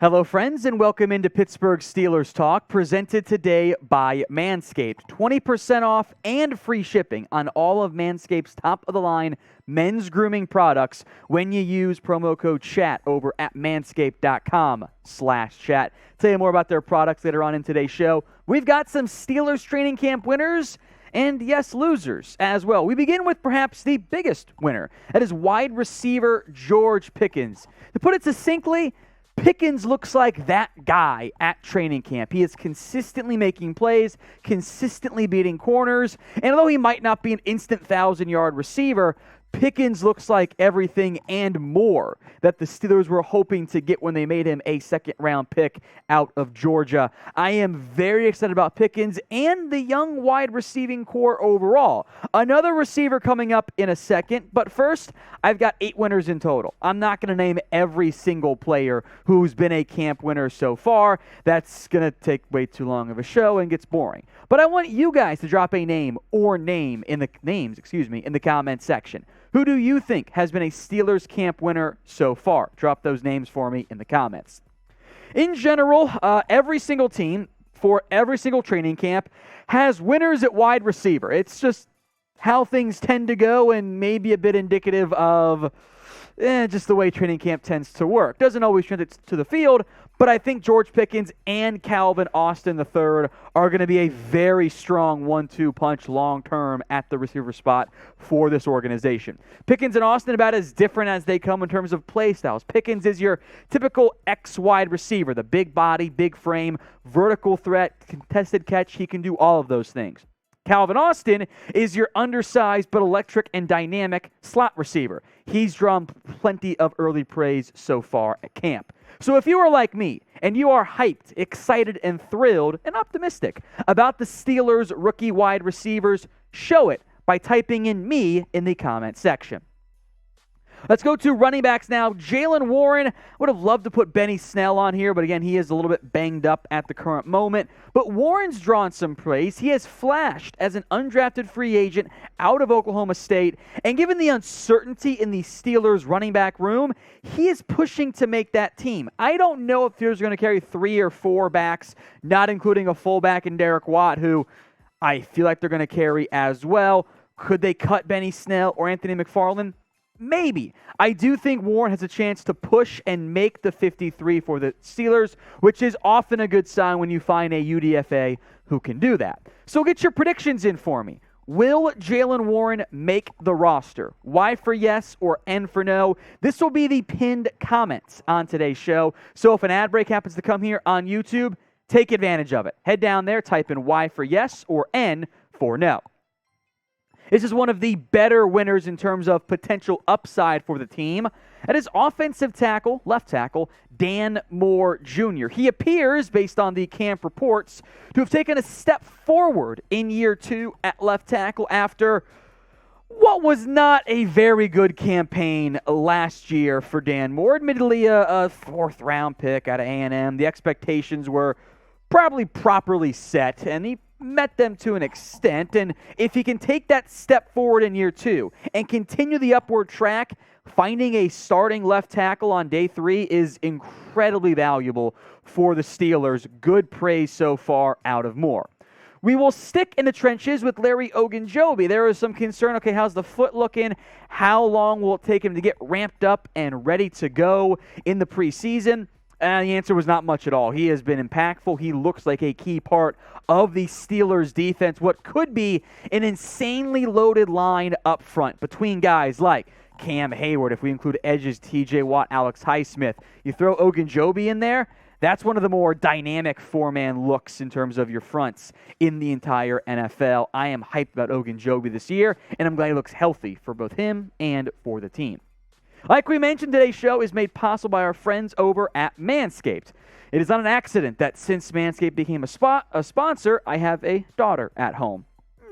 Hello, friends, and welcome into Pittsburgh Steelers Talk, presented today by Manscaped. 20% off and free shipping on all of Manscaped's top-of-the-line men's grooming products when you use promo code CHAT over at manscaped.com/chat. Tell you more about their products later on in today's show. We've got some Steelers training camp winners and, yes, losers as well. We begin with perhaps the biggest winner. That is wide receiver George Pickens. To put it succinctly, Pickens looks like that guy at training camp. He is consistently making plays, consistently beating corners, and although he might not be an instant 1,000-yard receiver, Pickens looks like everything and more that the Steelers were hoping to get when they made him a second-round pick out of Georgia. I am very excited about Pickens and the young wide receiving core overall. Another receiver coming up in a second, but first, I've got 8 winners in total. I'm not going to name every single player who's been a camp winner so far. That's going to take way too long of a show and gets boring. But I want you guys to drop a name or names in the comment section. Who do you think has been a Steelers camp winner so far? Drop those names for me in the comments. In general, every single team for every single training camp has winners at wide receiver. It's just how things tend to go and maybe a bit indicative of just the way training camp tends to work. Doesn't always translate to the field, but I think George Pickens and Calvin Austin III are going to be a very strong 1-2 punch long-term at the receiver spot for this organization. Pickens and Austin about as different as they come in terms of play styles. Pickens is your typical X wide receiver, the big body, big frame, vertical threat, contested catch. He can do all of those things. Calvin Austin is your undersized but electric and dynamic slot receiver. He's drawn plenty of early praise so far at camp. So if you are like me and you are hyped, excited, and thrilled and optimistic about the Steelers' rookie wide receivers, show it by typing in me in the comment section. Let's go to running backs now. Jaylen Warren, would have loved to put Benny Snell on here, but again, he is a little bit banged up at the current moment. But Warren's drawn some praise. He has flashed as an undrafted free agent out of Oklahoma State, and given the uncertainty in the Steelers running back room, he is pushing to make that team. I don't know if Steelers are going to carry 3 or 4 backs, not including a fullback in Derek Watt, who I feel like they're going to carry as well. Could they cut Benny Snell or Anthony McFarland? Maybe. I do think Warren has a chance to push and make the 53 for the Steelers, which is often a good sign when you find a UDFA who can do that. So get your predictions in for me. Will Jaylen Warren make the roster? Y for yes or N for no? This will be the pinned comments on today's show. So if an ad break happens to come here on YouTube, take advantage of it. Head down there, type in Y for yes or N for no. This is one of the better winners in terms of potential upside for the team. That is offensive tackle, left tackle, Dan Moore Jr. He appears, based on the camp reports, to have taken a step forward in year 2 at left tackle after what was not a very good campaign last year for Dan Moore. Admittedly, a 4th-round pick out of A&M. The expectations were probably properly set, and he met them to an extent, and if he can take that step forward in year 2 and continue the upward track, finding a starting left tackle on day 3 is incredibly valuable for the Steelers. Good praise so far out of Moore. We will stick in the trenches with Larry Ogunjobi. There is some concern, okay, how's the foot looking? How long will it take him to get ramped up and ready to go in the preseason? And the answer was not much at all. He has been impactful. He looks like a key part of the Steelers' defense, what could be an insanely loaded line up front between guys like Cam Heyward, if we include edges, TJ Watt, Alex Highsmith. You throw Ogunjobi in there, that's one of the more dynamic 4-man looks in terms of your fronts in the entire NFL. I am hyped about Ogunjobi this year, and I'm glad he looks healthy for both him and for the team. Like we mentioned, today's show is made possible by our friends over at Manscaped. It is not an accident that since Manscaped became a sponsor, I have a daughter at home.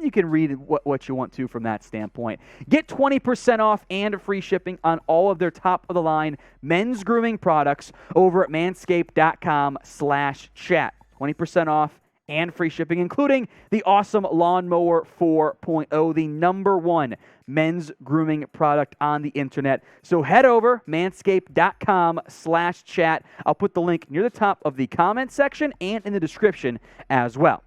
You can read what you want to from that standpoint. Get 20% off and free shipping on all of their top-of-the-line men's grooming products over at manscaped.com/chat. 20% off and free shipping, including the awesome Lawnmower 4.0, the #1 men's grooming product on the internet. So head over, manscaped.com/chat. I'll put the link near the top of the comment section and in the description as well.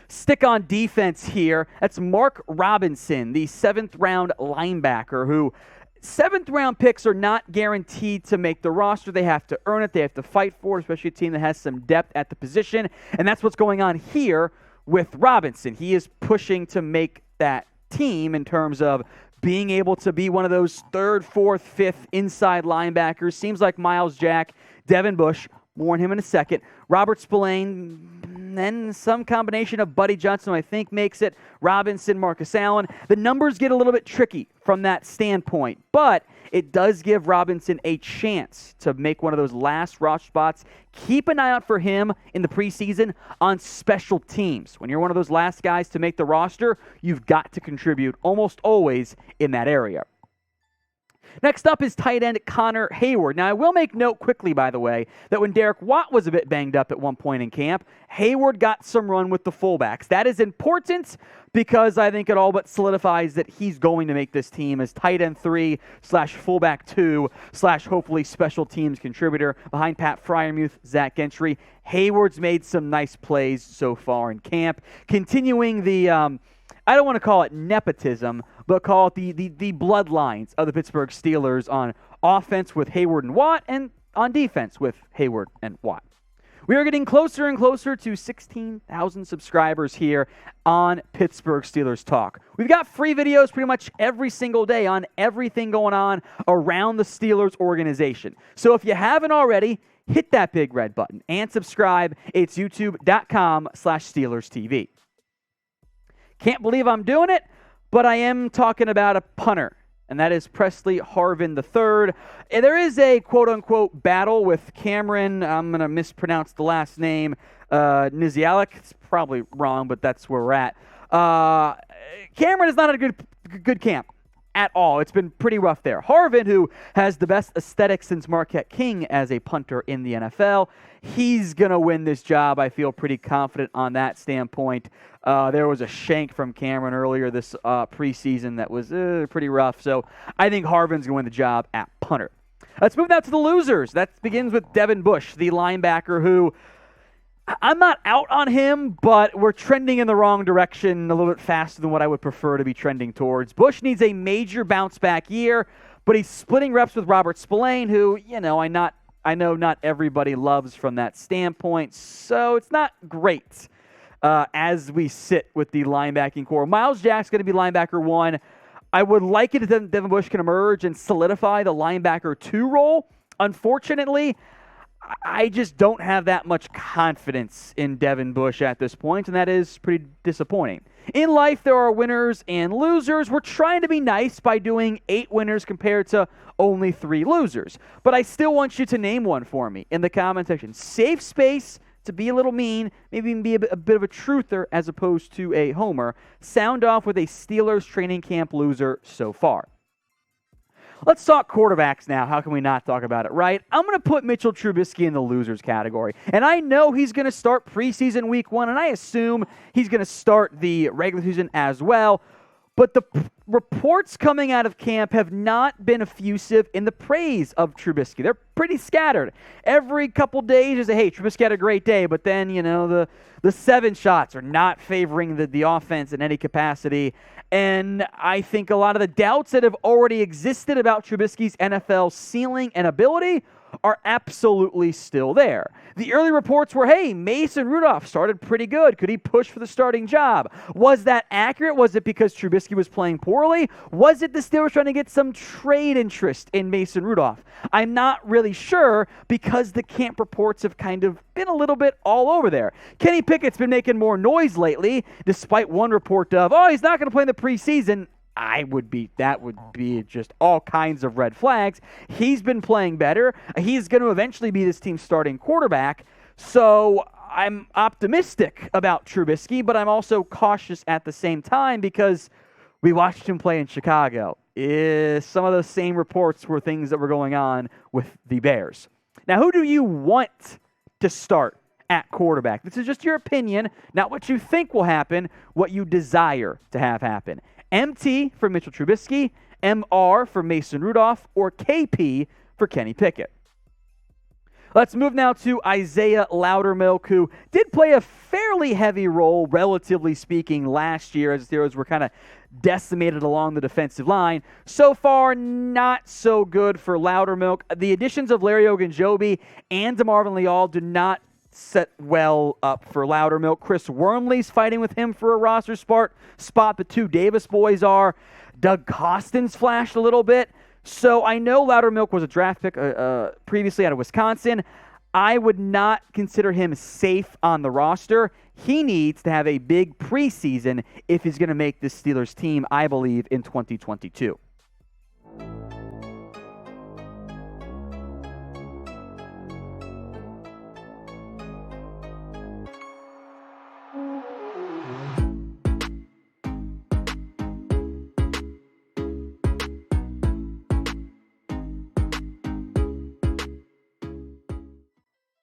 Stick on defense here. That's Mark Robinson, the 7th-round linebacker, who 7th-round picks are not guaranteed to make the roster. They have to earn it. They have to fight for it, especially a team that has some depth at the position. And that's what's going on here with Robinson. He is pushing to make that team in terms of being able to be one of those 3rd, 4th, 5th inside linebackers. Seems like Myles Jack, Devin Bush, more on him in a second, Robert Spillane, then some combination of Buddy Johnson, I think, makes it Robinson, Marcus Allen. The numbers get a little bit tricky from that standpoint, but it does give Robinson a chance to make one of those last roster spots. Keep an eye out for him in the preseason on special teams. When you're one of those last guys to make the roster, you've got to contribute almost always in that area. Next up is tight end Connor Heyward. Now, I will make note quickly, by the way, that when Derek Watt was a bit banged up at one point in camp, Heyward got some run with the fullbacks. That is important because I think it all but solidifies that he's going to make this team as tight end 3/fullback 2/hopefully special teams contributor behind Pat Freiermuth, Zach Gentry. Heyward's made some nice plays so far in camp, continuing the I don't want to call it nepotism, but call it the bloodlines of the Pittsburgh Steelers on offense with Heyward and Watt, and on defense with Heyward and Watt. We are getting closer and closer to 16,000 subscribers here on Pittsburgh Steelers Talk. We've got free videos pretty much every single day on everything going on around the Steelers organization. So if you haven't already, hit that big red button and subscribe. It's youtube.com/SteelersTV. Can't believe I'm doing it, but I am talking about a punter, and that is Pressley Harvin III. And there is a quote-unquote battle with Cameron, I'm going to mispronounce the last name, Nizialek. It's probably wrong, but that's where we're at. Cameron is not a good camp at all. It's been pretty rough there. Harvin, who has the best aesthetic since Marquette King as a punter in the NFL, he's going to win this job. I feel pretty confident on that standpoint. There was a shank from Cameron earlier this preseason that was pretty rough. So I think Harvin's going to win the job at punter. Let's move now to the losers. That begins with Devin Bush, the linebacker, who I'm not out on him, but we're trending in the wrong direction a little bit faster than what I would prefer to be trending towards. Bush needs a major bounce-back year, but he's splitting reps with Robert Spillane, who, I know not everybody loves from that standpoint, so it's not great as we sit with the linebacking core. Myles Jack's going to be linebacker 1. I would like it if Devin Bush can emerge and solidify the linebacker 2 role. Unfortunately, I just don't have that much confidence in Devin Bush at this point, and that is pretty disappointing. In life, there are winners and losers. We're trying to be nice by doing 8 winners compared to only 3 losers. But I still want you to name one for me in the comment section. Safe space to be a little mean, maybe even be a bit of a truther as opposed to a homer. Sound off with a Steelers training camp loser so far. Let's talk quarterbacks now. How can we not talk about it, right? I'm going to put Mitchell Trubisky in the losers category. And I know he's going to start preseason week 1, and I assume he's going to start the regular season as well. But the reports coming out of camp have not been effusive in the praise of Trubisky. They're pretty scattered. Every couple days you say, hey, Trubisky had a great day, but then, the 7 shots are not favoring the offense in any capacity. And I think a lot of the doubts that have already existed about Trubisky's NFL ceiling and ability are absolutely still there. The early reports were, hey, Mason Rudolph started pretty good. Could he push for the starting job? Was that accurate? Was it because Trubisky was playing poorly? Was it the Steelers trying to get some trade interest in Mason Rudolph? I'm not really sure because the camp reports have kind of been a little bit all over there. Kenny Pickett's been making more noise lately, despite one report of, he's not going to play in the preseason. That would be just all kinds of red flags. He's been playing better. He's going to eventually be this team's starting quarterback. So I'm optimistic about Trubisky, but I'm also cautious at the same time because we watched him play in Chicago. Some of those same reports were things that were going on with the Bears. Now, who do you want to start at quarterback. This is just your opinion, not what you think will happen, what you desire to have happen. MT for Mitchell Trubisky, MR for Mason Rudolph, or KP for Kenny Pickett. Let's move now to Isaiahh Loudermilk, who did play a fairly heavy role, relatively speaking, last year as the Steelers were kind of decimated along the defensive line. So far, not so good for Loudermilk. The additions of Larry Ogunjobi and DeMarvin Leal do not set well up for Loudermilk. Chris Wormley's fighting with him for a roster spot. The two Davis boys are. Doug Costin's flashed a little bit. So I know Loudermilk was a draft pick previously out of Wisconsin. I would not consider him safe on the roster. He needs to have a big preseason if he's going to make this Steelers team, I believe, in 2022.